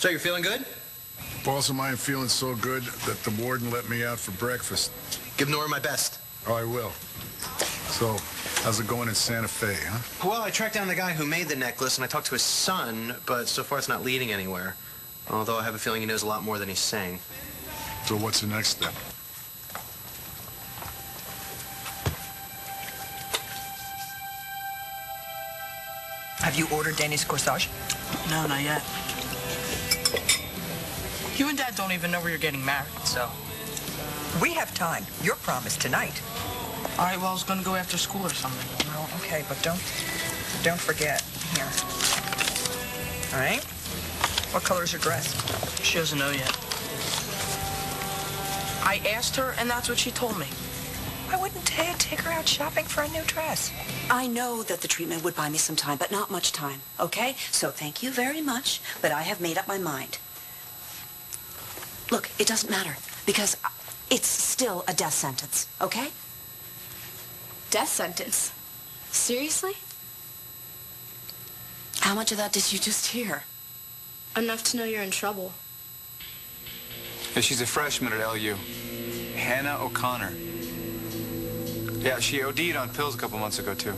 So you're feeling good? Boss of mine feeling so good that the warden let me out for breakfast. Give Nora my best. Oh, I will. So, how's it going in Santa Fe, huh? Well, I tracked down the guy who made the necklace, and I talked to his son, but so far it's not leading anywhere. Although I have a feeling he knows a lot more than he's saying. So what's the next step? Have you ordered Danny's corsage? No, not yet. You and Dad don't even know where you're getting married, so... We have time. Your prom is tonight. All right, well, I was going to go after school or something. Well, okay, but don't forget. Here. All right? What color's your dress? She doesn't know yet. I asked her, and that's what she told me. Why wouldn't Taya take her out shopping for a new dress? I know that the treatment would buy me some time, but not much time, okay? So thank you very much, but I have made up my mind. Look, it doesn't matter, because it's still a death sentence, okay? Death sentence? Seriously? How much of that did you just hear? Enough to know you're in trouble. Yeah, she's a freshman at LU. Hannah O'Connor. Yeah, she OD'd on pills a couple months ago, too.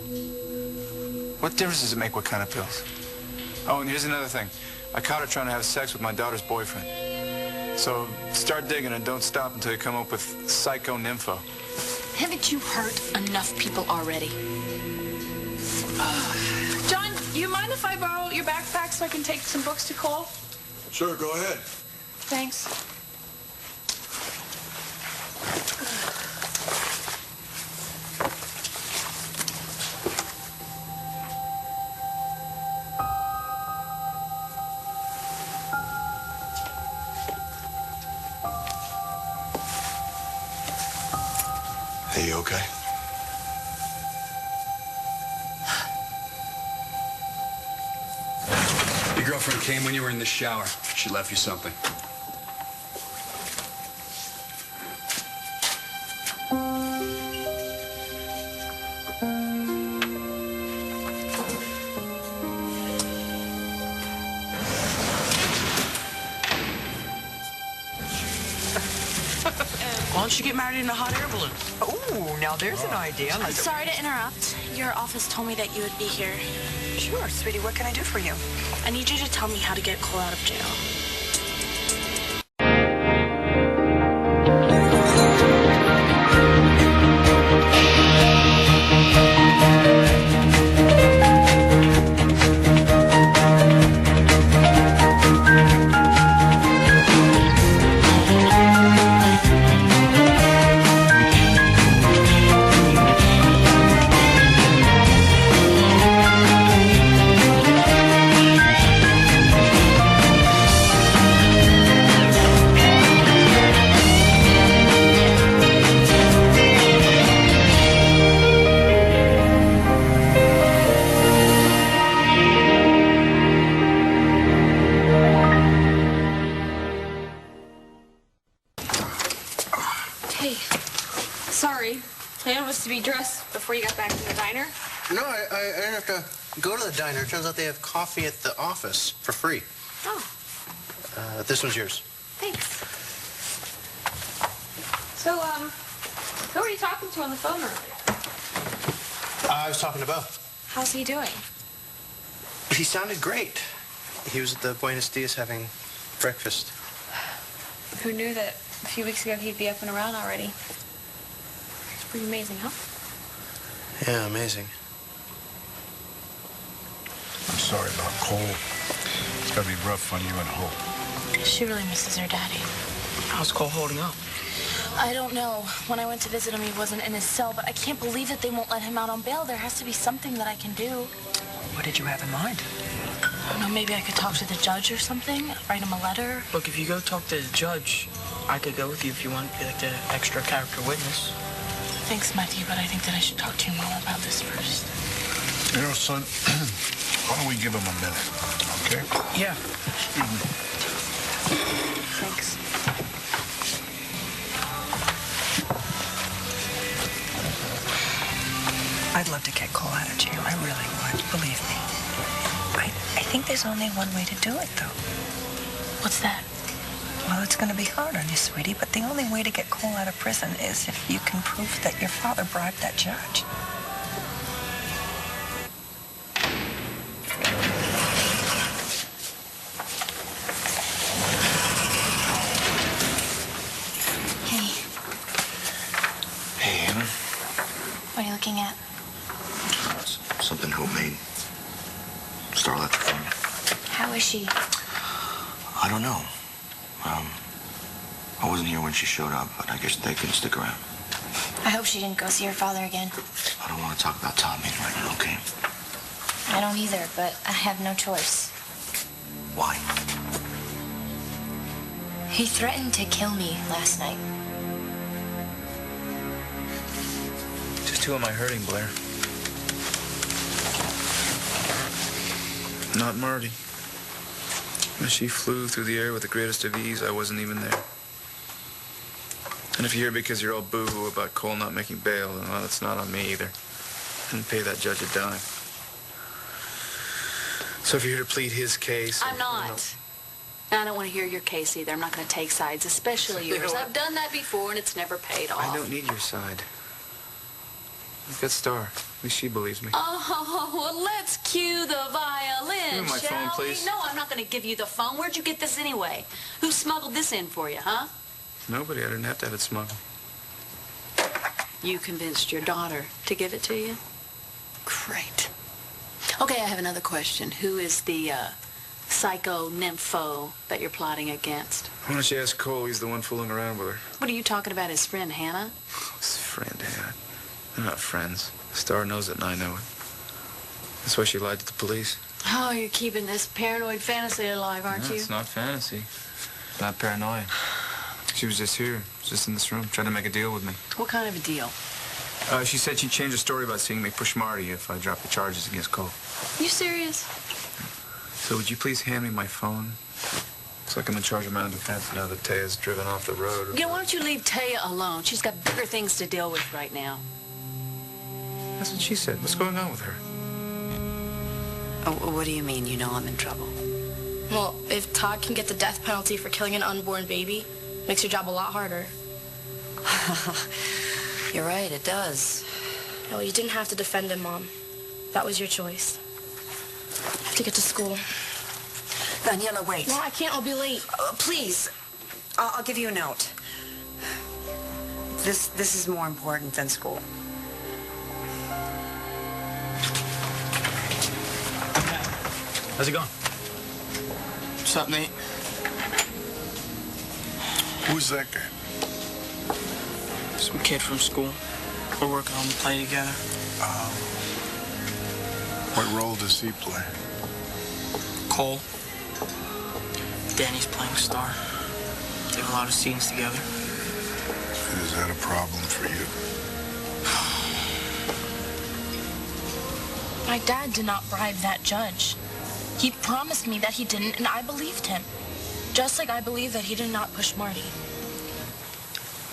What difference does it make what kind of pills? Oh, and here's another thing. I caught her trying to have sex with my daughter's boyfriend. So start digging and don't stop until you come up with psycho nympho. Haven't you hurt enough people already? John, you mind if I borrow your backpack so I can take some books to Cole? Sure, go ahead. Thanks. Hey, you okay? Your girlfriend came when you were in the shower. She left you something. Why don't you get married in a hot air balloon? Oh, now there's an idea. I'm sorry to interrupt. Your office told me that you would be here. Sure, sweetie. What can I do for you? I need you to tell me how to get Cole out of jail. Hey, sorry. Plan was to be dressed before you got back to the diner. No, I didn't have to go to the diner. Turns out they have coffee at the office for free. Oh, This one's yours. thanks. So, who were you talking to on the phone earlier? I was talking to Bo. How's he doing? He sounded great. He was at the Buenos Dias having breakfast. Who knew that a few weeks ago he'd be up and around already? It's pretty amazing, huh? Yeah, amazing. I'm sorry about Cole. It's gotta be rough on you and Hope. She really misses her daddy. How's Cole holding up? I don't know. When I went to visit him, he wasn't in his cell, but I can't believe that they won't let him out on bail. There has to be something that I can do. What did you have in mind? I don't know, maybe I could talk to the judge or something, write him a letter. Look, if you go talk to the judge, I could go with you if you want to be like the extra character witness. Thanks, Matthew, but I think that I should talk to your mom about this first. You know, son, why don't we give him a minute, okay? Yeah. Thanks. I'd love to get Cole out of jail. I really would. Believe me. I think there's only one way to do it, though. What's that? Well, it's going to be hard on you, sweetie, but the only way to get Cole out of prison is if you can prove that your father bribed that judge. Hey, Hey, Hannah. what are you looking at? Something homemade. Star left it for me. How is she? I don't know. I wasn't here when she showed up, but I guess they couldn't stick around. I hope she didn't go see her father again. I don't want to talk about Tommy right now, okay? I don't either, but I have no choice. Why? He threatened to kill me last night. Just who am I hurting, Blair? Not Marty. When she flew through the air with the greatest of ease, I wasn't even there. And if you're here because you're all boo-hoo about Cole not making bail, then well, it's not on me either. I didn't pay that judge a dime. So if you're here to plead his case... I'm not. And I don't want to hear your case either. I'm not going to take sides, especially yours. You know what? I've done that before, and it's never paid off. I don't need your side. Look at Star. At least she believes me. Oh, well, let's cue the violin, Give me my shall phone, we? please. No, I'm not going to give you the phone. Where'd you get this anyway? Who smuggled this in for you, huh? Nobody. I didn't have to have it smuggled. You convinced your daughter to give it to you? Great. Okay, I have another question. Who is the psycho nympho that you're plotting against? Why don't you ask Cole? He's the one fooling around with her. What are you talking about, his friend Hannah? His friend, Hannah. They're not friends. Star knows it, and I know it. That's why she lied to the police. Oh, you're keeping this paranoid fantasy alive, aren't No, you? it's not fantasy. It's not paranoia. She was just here, just in this room, trying to make a deal with me. What kind of a deal? She said she'd change the story about seeing me push Marty if I dropped the charges against Cole. You serious? So would you please hand me my phone? Looks like I'm in charge of my own defense now that Taya's driven off the road. You know, why don't you leave Taya alone? She's got bigger things to deal with right now. That's what she said. What's going on with her? Oh, what do you mean? You know I'm in trouble. Well, if Todd can get the death penalty for killing an unborn baby, makes your job a lot harder. You're right, it does. No, you didn't have to defend him, Mom. That was your choice. I have to get to school. Daniela, wait. No, I can't. I'll be late. Please. I'll give you a note. This is more important than school. How's it going? What's up, Nate? Who's that guy? Some kid from school. We're working on the play together. What role does he play? Cole. Danny's playing Star. They have a lot of scenes together. Is that a problem for you? My dad did not bribe that judge. He promised me that he didn't, and I believed him. Just like I believe that he did not push Marty.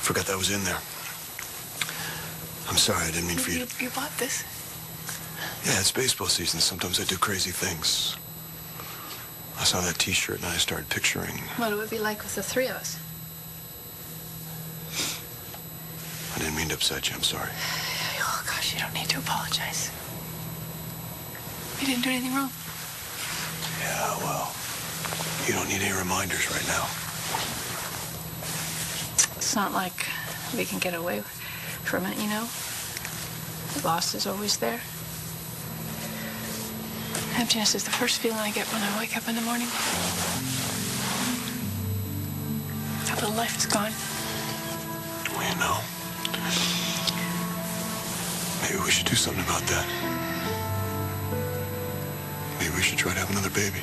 Forgot that was in there. I'm sorry, I didn't mean for you to... You bought this? Yeah, it's baseball season. Sometimes I do crazy things. I saw that T-shirt and I started picturing... What it would be like with the three of us. I didn't mean to upset you. I'm sorry. Oh, gosh, you don't need to apologize. You didn't do anything wrong. Yeah, well, you don't need any reminders right now. It's not like we can get away from it, you know? The boss is always there. Emptiness is the first feeling I get when I wake up in the morning. That little life is gone. Well, you know, maybe we should do something about that. Maybe we should try to have another baby.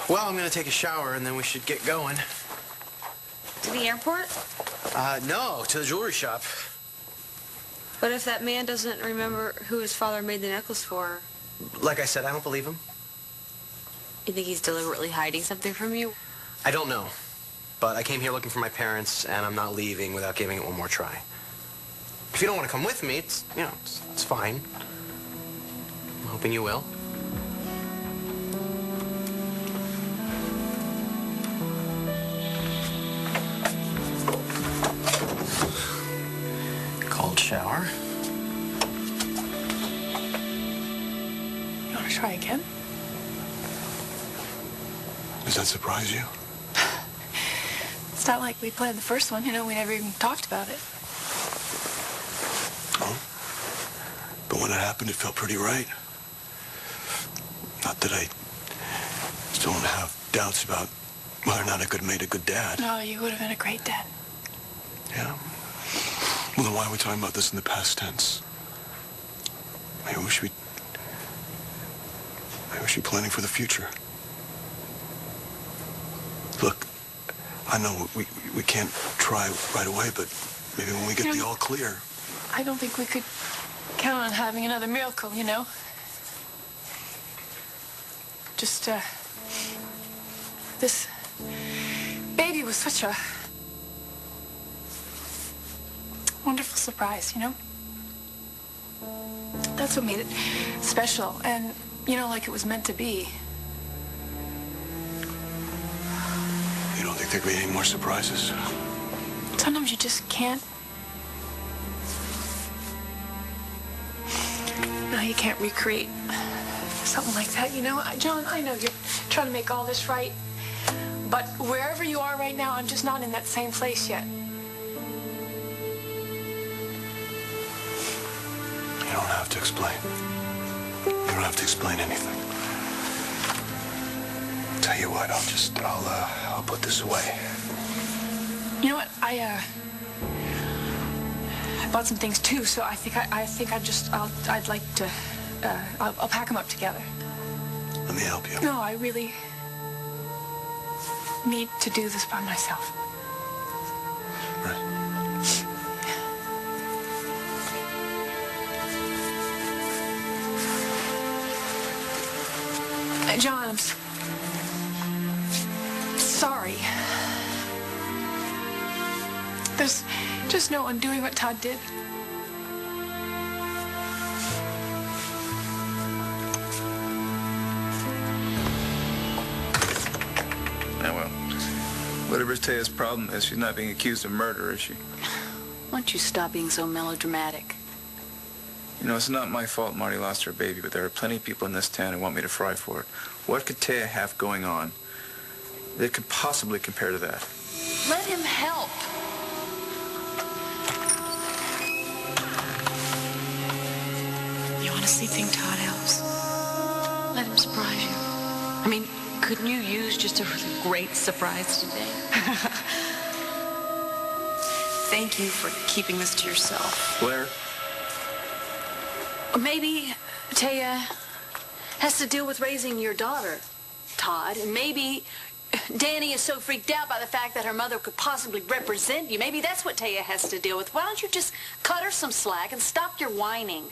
Well, I'm gonna take a shower and then we should get going. To the airport? No, to the jewelry shop. But if that man doesn't remember who his father made the necklace for, Like I said, I don't believe him. you think he's deliberately hiding something from you? I don't know. But I came here looking for my parents, and I'm not leaving without giving it one more try. If you don't want to come with me, it's fine. I'm hoping you will. try again. Does that surprise you? It's not like we planned the first one. You know, we never even talked about it. Oh? But when it happened, it felt pretty right. Not that I still don't have doubts about whether or not I could have made a good dad. No, you would have been a great dad. Yeah? Well, then why are we talking about this in the past tense? Maybe we should be planning for the future. Look, I know we can't try right away, but maybe when we get the all clear. I don't think we could count on having another miracle, you know? Just, this baby was such a wonderful surprise, you know? That's what made it special and, you know, like it was meant to be. You don't think there could be any more surprises? Sometimes you just can't. No, you can't recreate something like that, you know? John, I know you're trying to make all this right, but wherever you are right now, I'm just not in that same place yet. You don't have to explain. You don't have to explain anything. Tell you what, I'll put this away. You know what? I bought some things too, so I'd like to, I'll pack them up together. Let me help you. No, I really need to do this by myself. Right. John, I'm sorry. There's just no undoing what Todd did. Yeah, well, whatever Taya's problem is, she's not being accused of murder, is she? Why don't you stop being so melodramatic? You know, it's not my fault Marty lost her baby, but there are plenty of people in this town who want me to fry for it. What could Taya have going on that could possibly compare to that? Let him help. You want to see thing Todd helps? Let him surprise you. I mean, couldn't you use just a really great surprise today? Thank you for keeping this to yourself. Blair? Maybe Taya has to deal with raising your daughter, Todd, and maybe Danny is so freaked out by the fact that her mother could possibly represent you. Maybe that's what Taya has to deal with. Why don't you just cut her some slack and stop your whining?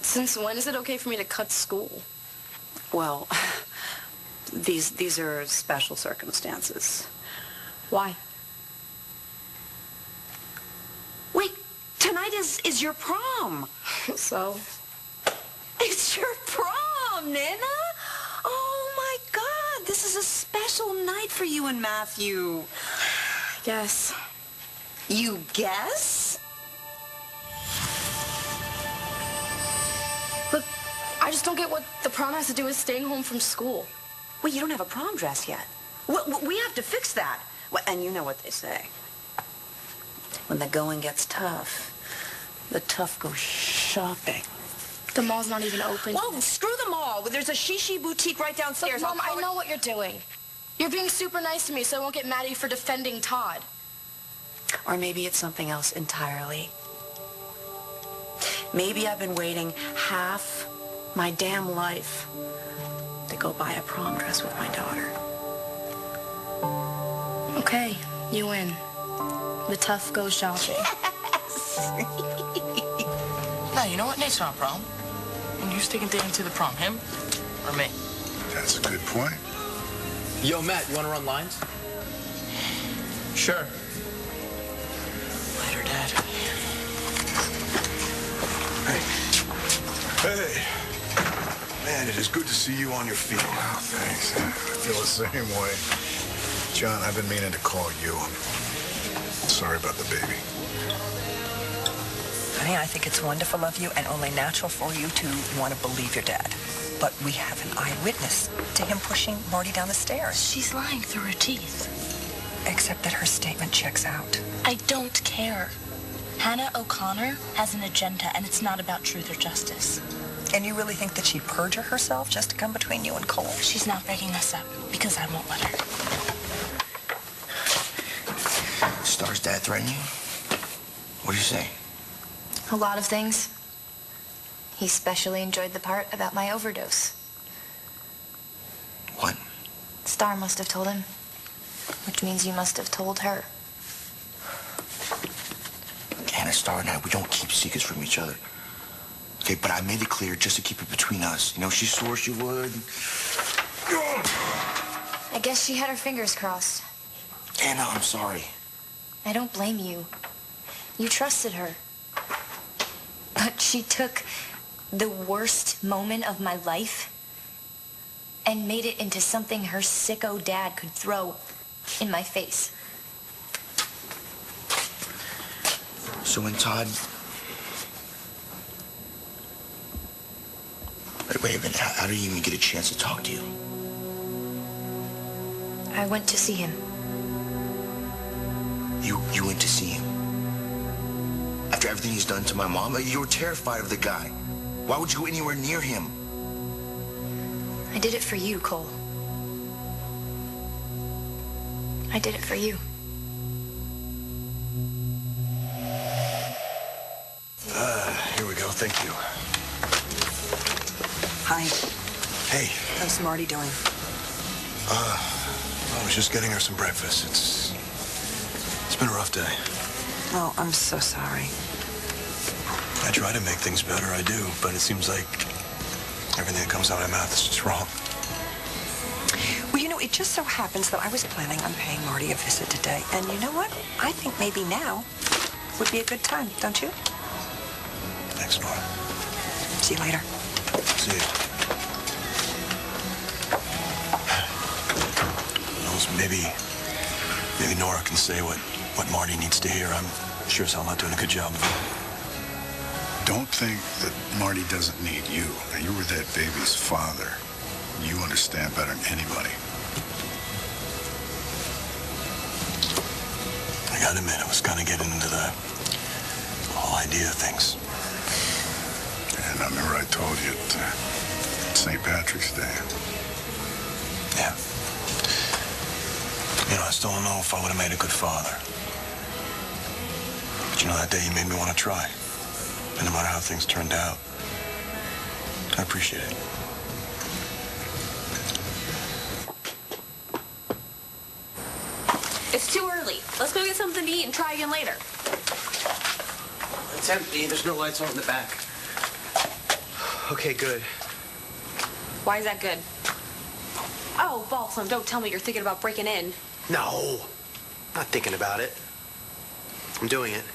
Since when is it okay for me to cut school? Well, these are special circumstances. Why? Wait, tonight is your prom. So? It's your prom, Nana. Oh, my God. This is a special night for you and Matthew. I guess. You guess? Look, I just don't get what the prom has to do with staying home from school. Well, you don't have a prom dress yet. We have to fix that. Well, and you know what they say. When the going gets tough, the tough go shopping. The mall's not even open. Well, screw the mall. There's a shishi boutique right downstairs. Look, Mom, I know what you're doing. You're being super nice to me so I won't get mad at you for defending Todd. Or maybe it's something else entirely. Maybe I've been waiting half my damn life to go buy a prom dress with my daughter. Okay, you win. The tough goes shopping. Yes. No, you know what? Nate's not prom. Who's taking Danny to the prom, him or me? That's a good point. Yo, Matt, you want to run lines? Sure. Later, Dad. Hey. Man, it is good to see you on your feet. Wow, thanks. I feel the same way. John, I've been meaning to call you. I'm sorry about the baby. Honey, I think it's wonderful of you and only natural for you to want to believe your dad. But we have an eyewitness to him pushing Marty down the stairs. She's lying through her teeth. Except that her statement checks out. I don't care. Hannah O'Connor has an agenda, and it's not about truth or justice. And you really think that she'd perjure herself just to come between you and Cole? She's not breaking us up, because I won't let her. Star's dad threaten you? What do you say? A lot of things. He especially enjoyed the part about my overdose. What? Star must have told him. Which means you must have told her. Hannah, Star and I, we don't keep secrets from each other. Okay, but I made it clear just to keep it between us. You know, she swore she would. I guess she had her fingers crossed. Hannah, I'm sorry. I don't blame you. You trusted her. But she took the worst moment of my life and made it into something her sicko dad could throw in my face. So when Todd... Wait a minute, how did you even get a chance to talk to you? I went to see him. You went to see him? After everything he's done to my mom? You were terrified of the guy. Why would you go anywhere near him? I did it for you, Cole. I did it for you. Here we go. Thank you. Hi. Hey. How's Marty doing? I was just getting her some breakfast. It's been a rough day. Oh, I'm so sorry. I try to make things better, I do, but it seems like everything that comes out of my mouth is just wrong. Well, you know, it just so happens that I was planning on paying Marty a visit today. And you know what? I think maybe now would be a good time, don't you? Thanks, Nora. See you later. See you. Maybe Nora can say what Marty needs to hear. I'm sure as hell not doing a good job of it. Don't think that Marty doesn't need you. Now, you were that baby's father. You understand better than anybody. I gotta admit, I was kind of getting into the whole idea of things. And I remember I told you at St. Patrick's Day. Yeah. You know, I still don't know if I would have made a good father. But you know, that day you made me want to try. And no matter how things turned out, I appreciate it. It's too early. Let's go get something to eat and try again later. It's empty. There's no lights on in the back. Okay, good. Why is that good? Oh, Balsam, don't tell me you're thinking about breaking in. No. Not thinking about it. I'm doing it.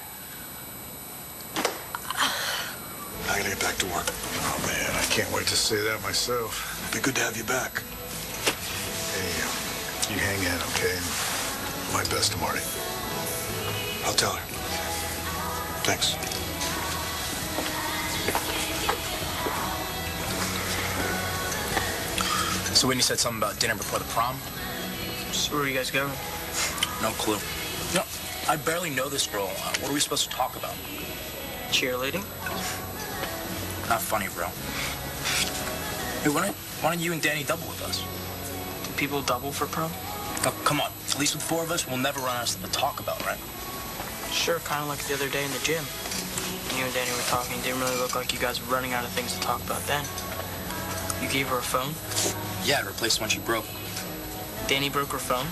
I gotta get back to work. Oh, man, I can't wait to say that myself. Be good to have you back. Hey, you hang in, okay? My best to Marty. I'll tell her. Thanks. So Whitney said something about dinner before the prom. So where are you guys going? No clue. No, I barely know this girl. What are we supposed to talk about? Cheerleading? Not funny, bro. Hey, why don't you and Danny double with us? Do people double for prom? Oh, come on. At least with four of us, we'll never run out of stuff to talk about, right? Sure, kind of like the other day in the gym. You and Danny were talking. It didn't really look like you guys were running out of things to talk about then. You gave her a phone? Yeah, to replace the one she broke. Danny broke her phone?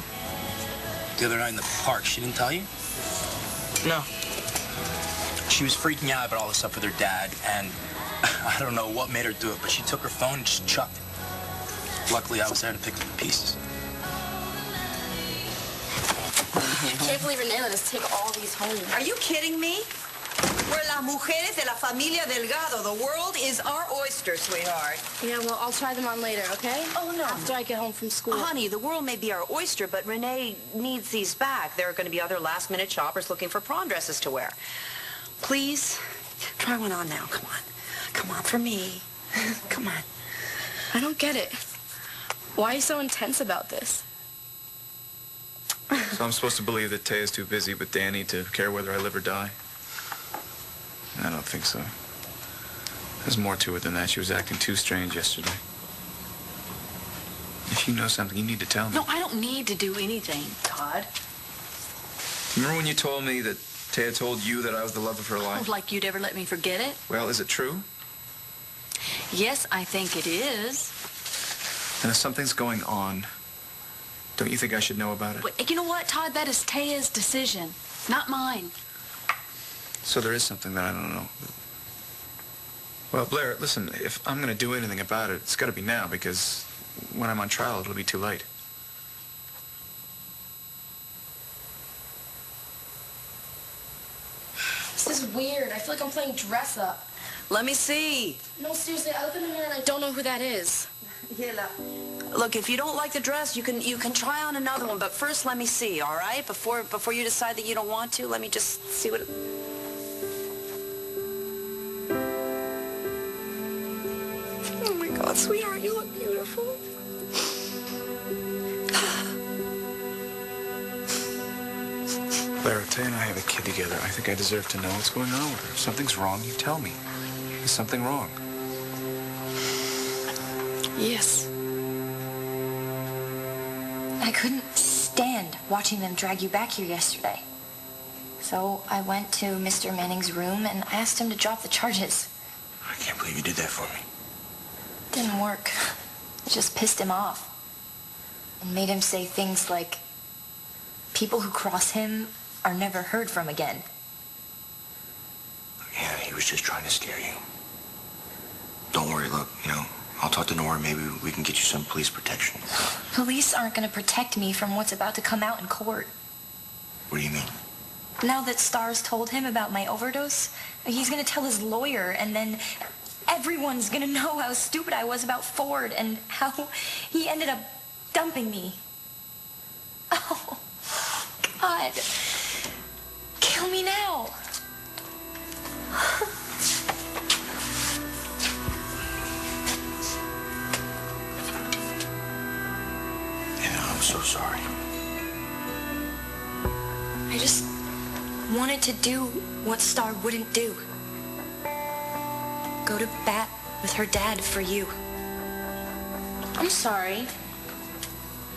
The other night in the park. She didn't tell you? No. She was freaking out about all this stuff with her dad, and I don't know what made her do it, but she took her phone and just chucked it. Luckily, I was there to pick up the pieces. I can't believe Renee let us take all these home. Are you kidding me? We're las mujeres de la familia Delgado. The world is our oyster, sweetheart. Yeah, well, I'll try them on later, okay? Oh, no. After I get home from school. Honey, the world may be our oyster, but Renee needs these back. There are going to be other last-minute shoppers looking for prom dresses to wear. Please, try one on now. Come on. Come on, for me. Come on. I don't get it. Why are you so intense about this? So I'm supposed to believe that Taya's too busy with Danny to care whether I live or die? I don't think so. There's more to it than that. She was acting too strange yesterday. If you know something, you need to tell me. No, I don't need to do anything, Todd. Remember when you told me that Taya told you that I was the love of her life? Like you'd ever let me forget it? Well, is it true? Yes, I think it is. And if something's going on, don't you think I should know about it? But you know what, Todd? That is Taya's decision, not mine. So there is something that I don't know. Well, Blair, listen, if I'm going to do anything about it, it's got to be now, because when I'm on trial, it'll be too late. This is weird. I feel like I'm playing dress up. Let me see. No, seriously, I look in the mirror and I don't know who that is. Look, if you don't like the dress, you can try on another one, but first let me see, all right? Before you decide that you don't want to, let me just see what... Oh my God, sweetheart, you look beautiful. Blair, Taya and I have a kid together. I think I deserve to know what's going on with her. If something's wrong, you tell me. Is something wrong? Yes. I couldn't stand watching them drag you back here yesterday. So I went to Mr. Manning's room and asked him to drop the charges. I can't believe you did that for me. Didn't work. It just pissed him off. And made him say things like, people who cross him are never heard from again. Yeah, he was just trying to scare you. Don't worry, look, I'll talk to Nora. Maybe we can get you some police protection. Police aren't going to protect me from what's about to come out in court. What do you mean? Now that Stars told him about my overdose, he's going to tell his lawyer, and then everyone's going to know how stupid I was about Ford and how he ended up dumping me. Oh, God. Kill me now. I'm so sorry. I just wanted to do what Star wouldn't do. Go to bat with her dad for you. I'm sorry.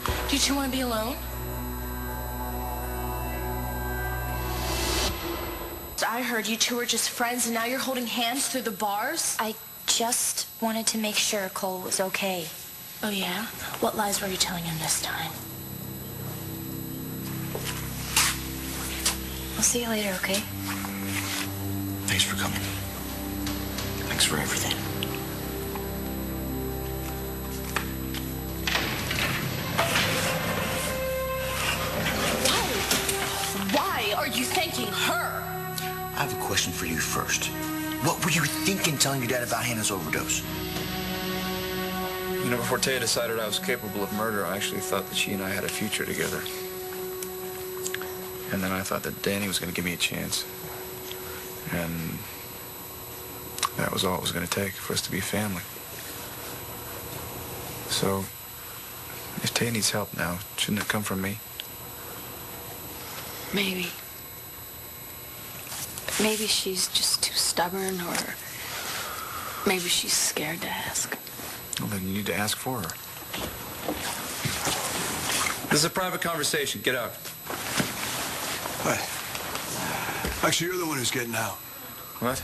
Do you two want to be alone? I heard you two were just friends and now you're holding hands through the bars? I just wanted to make sure Cole was okay. Oh, yeah? What lies were you telling him this time? I'll see you later, okay? Thanks for coming. Thanks for everything. Why are you thanking her? I have a question for you first. What were you thinking telling your dad about Hannah's overdose? Before Taya decided I was capable of murder, I actually thought that she and I had a future together. And then I thought that Danny was going to give me a chance. And that was all it was going to take for us to be family. So, if Taya needs help now, shouldn't it come from me? Maybe. Maybe she's just too stubborn, or maybe she's scared to ask. Well, then you need to ask for her. This is a private conversation. Get out. Hi. Actually, you're the one who's getting out. What?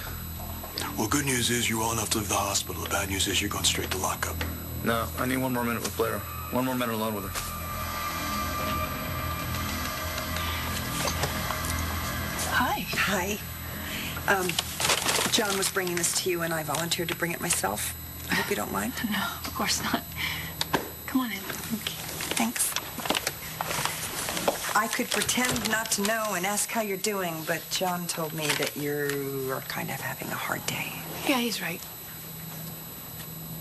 Well, good news is you're well enough to leave the hospital. The bad news is you're going straight to lockup. No, I need one more minute with Blair. One more minute alone with her. Hi. Hi. John was bringing this to you, and I volunteered to bring it myself. I hope you don't mind. No, of course not. Come on in. Okay. Thanks. I could pretend not to know and ask how you're doing, but John told me that you're kind of having a hard day. Yeah, he's right.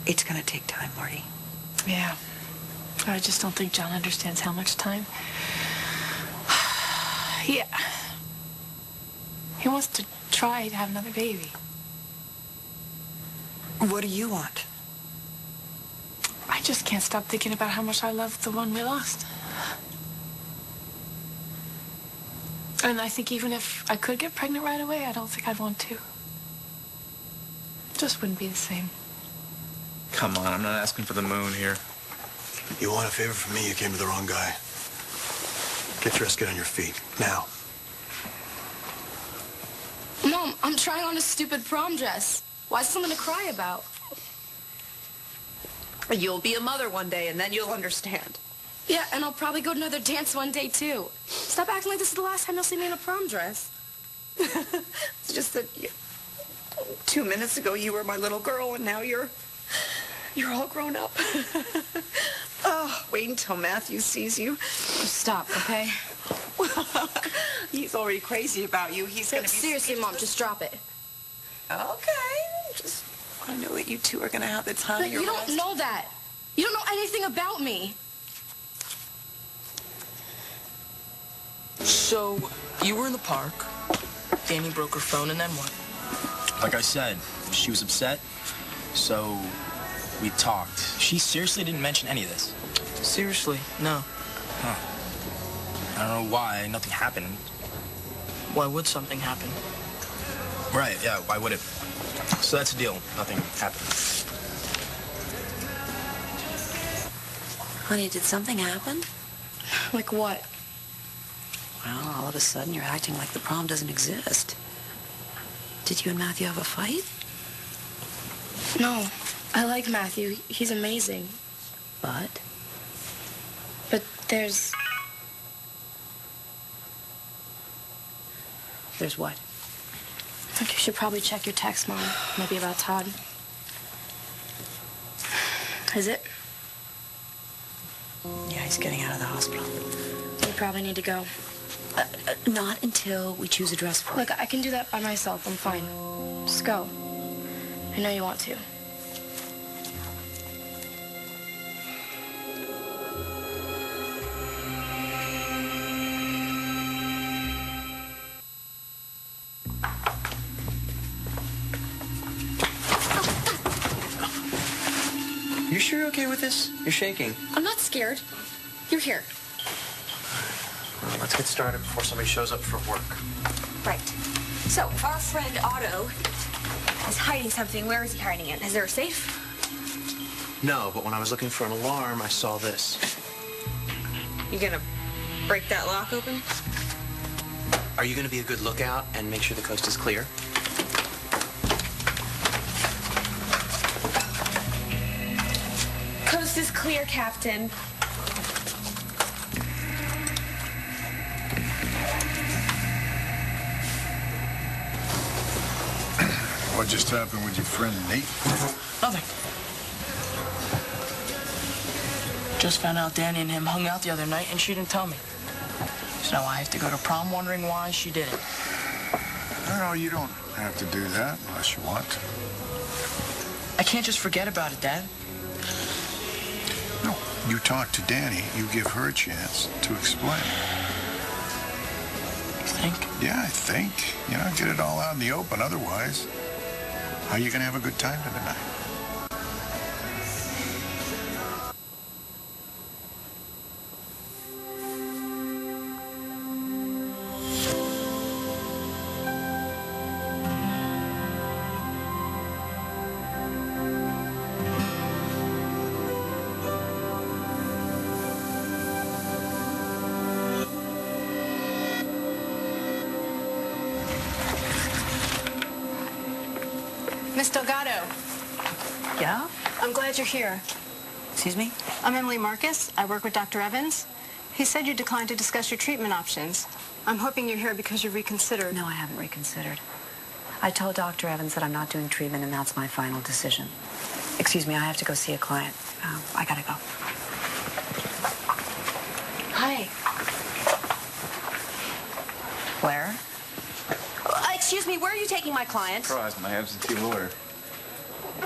It's going to take time, Marty. Yeah. I just don't think John understands how much time. Yeah. He wants to try to have another baby. What do you want? I just can't stop thinking about how much I love the one we lost. And I think even if I could get pregnant right away, I don't think I'd want to. It just wouldn't be the same. Come on, I'm not asking for the moon here. You want a favor from me, you came to the wrong guy. Get dressed, get on your feet. Now. Mom, I'm trying on a stupid prom dress. Why's something to cry about? You'll be a mother one day, and then you'll understand. Yeah, and I'll probably go to another dance one day, too. Stop acting like this is the last time you'll see me in a prom dress. It's just that 2 minutes ago you were my little girl, and now you're all grown up. Oh, wait until Matthew sees you. Stop, okay? He's already crazy about you. He's gonna be... Seriously, Mom, just drop it. Okay. Just I know that you two are gonna have the time But of your you lives. don't know that. You don't know anything about me. So, you were in the park. Danny broke her phone, and then what? Like I said, she was upset, so we talked. She seriously didn't mention any of this. Seriously, no. Huh. I don't know why. Nothing happened. Why would something happen? Right, yeah, why would it? So that's the deal. Nothing happened. Honey, did something happen? Like what? Well, all of a sudden you're acting like the prom doesn't exist. Did you and Matthew have a fight? No. I like Matthew. He's amazing. But? But there's... There's what? I think you should probably check your text, Mom. Maybe about Todd. Is it? Yeah, he's getting out of the hospital. You probably need to go. Not until we choose a dress for Look, I can do that by myself. I'm fine. Just go. I know you want to. You sure you're okay with this? You're shaking. I'm not scared. You're here. Well, let's get started before somebody shows up for work. Right. So, our friend Otto is hiding something. Where is he hiding it? Is there a safe? No, but when I was looking for an alarm, I saw this. You gonna break that lock open? Are you going to be a good lookout and make sure the coast is clear? Coast is clear, Captain. What just happened with your friend Nate? Nothing. Just found out Danny and him hung out the other night, and she didn't tell me. So now I have to go to prom wondering why she did it. No, you don't have to do that unless you want to. I can't just forget about it, Dad. No, you talk to Danny, you give her a chance to explain. You think? Yeah, I think. You know, get it all out in the open. Otherwise, how are you going to have a good time tonight? Miss Delgado. Yeah? I'm glad you're here. Excuse me? I'm Emily Marcus. I work with Dr. Evans. He said you declined to discuss your treatment options. I'm hoping you're here because you reconsidered. No, I haven't reconsidered. I told Dr. Evans that I'm not doing treatment, and that's my final decision. Excuse me, I have to go see a client. I gotta go. Hi. Where? Excuse me, where are you taking my client? Surprise, my absentee lawyer.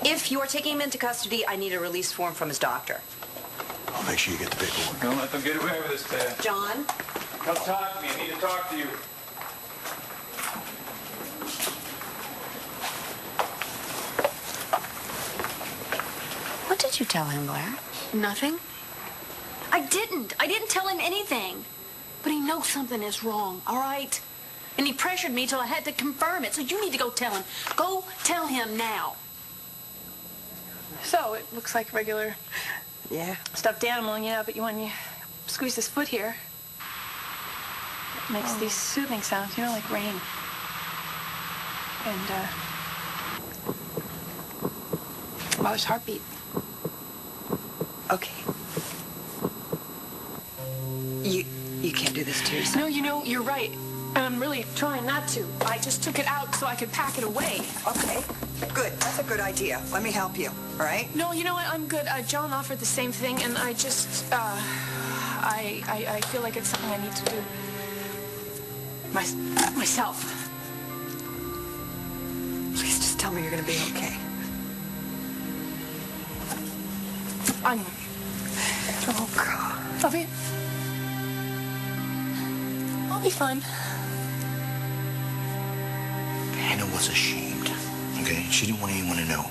If you're taking him into custody, I need a release form from his doctor. I'll make sure you get the paperwork. Don't let them get away with this, Dad. John? Come talk to me. I need to talk to you. What did you tell him, Blair? Nothing? I didn't tell him anything. But he knows something is wrong, all right? And he pressured me till I had to confirm it. So you need to go tell him. Go tell him now. So, it looks like regular stuffed animal, but when you squeeze this foot here, it makes these soothing sounds, like rain. And, mother's heartbeat. Okay. You can't do this to yourself. No, you're right. And I'm really trying not to. I just took it out so I could pack it away. Okay, good. That's a good idea. Let me help you, all right? No, you know what? I'm good. John offered the same thing, and I just, I feel like it's something I need to do myself. Please just tell me you're going to be okay. Oh, God. I'll be fine. Hannah was ashamed, okay? She didn't want anyone to know.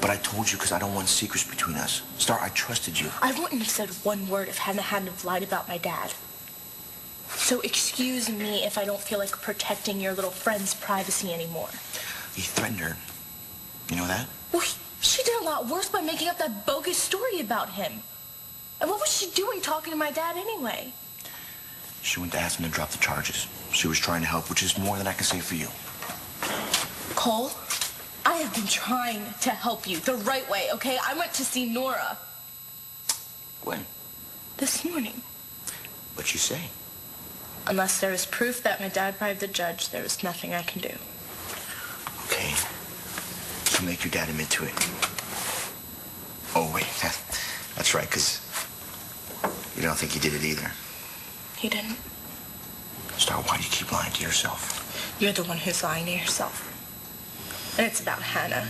But I told you because I don't want secrets between us. Star, I trusted you. I wouldn't have said one word if Hannah hadn't have lied about my dad. So excuse me if I don't feel like protecting your little friend's privacy anymore. He threatened her. You know that? Well, she did a lot worse by making up that bogus story about him. And what was she doing talking to my dad anyway? She went to ask him to drop the charges. She was trying to help, which is more than I can say for you. Cole, I have been trying to help you the right way, okay? I went to see Nora. When? This morning. What'd she say? Unless there is proof that my dad bribed the judge, there is nothing I can do. Okay. So make your dad admit to it. Oh, wait. That's right, because you don't think he did it either. He didn't. Star, why do you keep lying to yourself? You're the one who's lying to yourself. And it's about Hannah.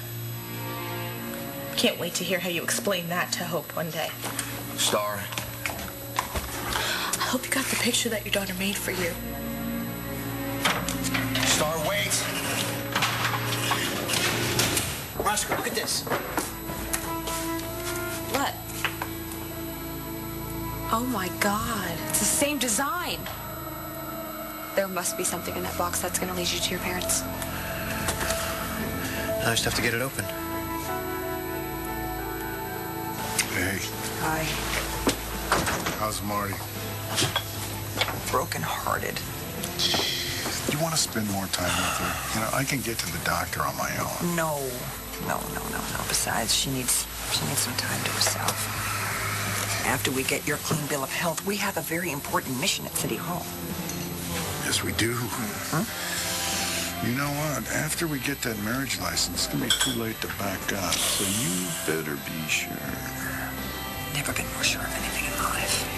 Can't wait to hear how you explain that to Hope one day. Star. I hope you got the picture that your daughter made for you. Star, wait! Roscoe, look at this. What? Oh, my God. It's the same design. There must be something in that box that's going to lead you to your parents. I just have to get it open. Hey. Hi. How's Marty? Broken-hearted. You want to spend more time with her? I can get to the doctor on my own. No. Besides, she needs some time to herself. After we get your clean bill of health, we have a very important mission at City Hall. Yes, we do. You know what? After we get that marriage license, it's going to be too late to back up. So you better be sure. Never been more sure of anything in life.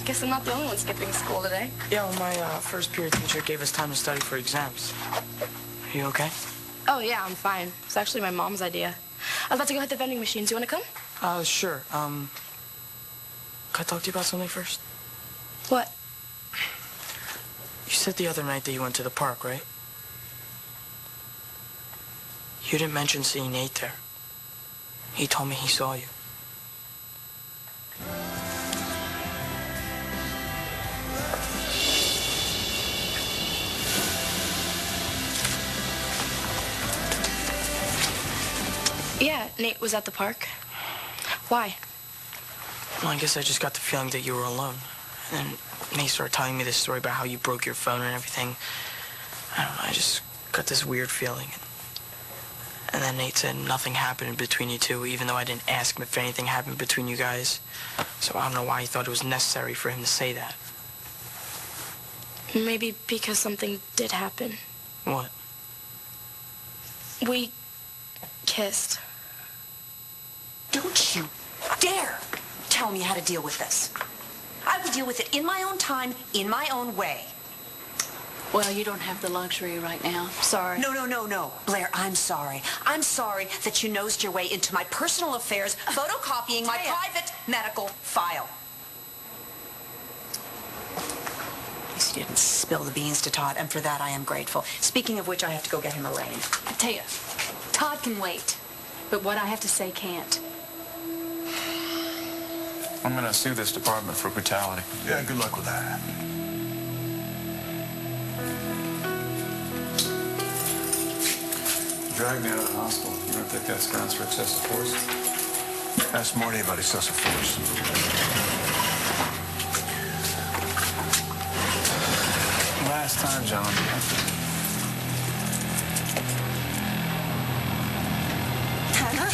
Guess I'm not the only one skipping school today. Yeah, well, my first period teacher gave us time to study for exams. Are you okay? Oh, yeah, I'm fine. It's actually my mom's idea. I was about to go hit the vending machines. You want to come? Sure. Can I talk to you about something first? What? You said the other night that you went to the park, right? You didn't mention seeing Nate there. He told me he saw you. Yeah, Nate was at the park. Why? Well, I guess I just got the feeling that you were alone. And then Nate started telling me this story about how you broke your phone and everything. I don't know, I just got this weird feeling. And And then Nate said nothing happened between you two, even though I didn't ask him if anything happened between you guys. So I don't know why he thought it was necessary for him to say that. Maybe because something did happen. What? We kissed. Don't you dare tell me how to deal with this. I will deal with it in my own time, in my own way. Well, you don't have the luxury right now. Sorry. No. Blair, I'm sorry. I'm sorry that you nosed your way into my personal affairs, photocopying my private medical file. At least you didn't spill the beans to Todd, and for that I am grateful. Speaking of which, I have to go get him arraigned. Taya, Todd can wait, but what I have to say can't. I'm gonna sue this department for brutality. Yeah, good luck with that. Dragged me out of the hospital. You don't think that's grounds for excessive force? Ask Marty about excessive force. Last time, John. Hannah?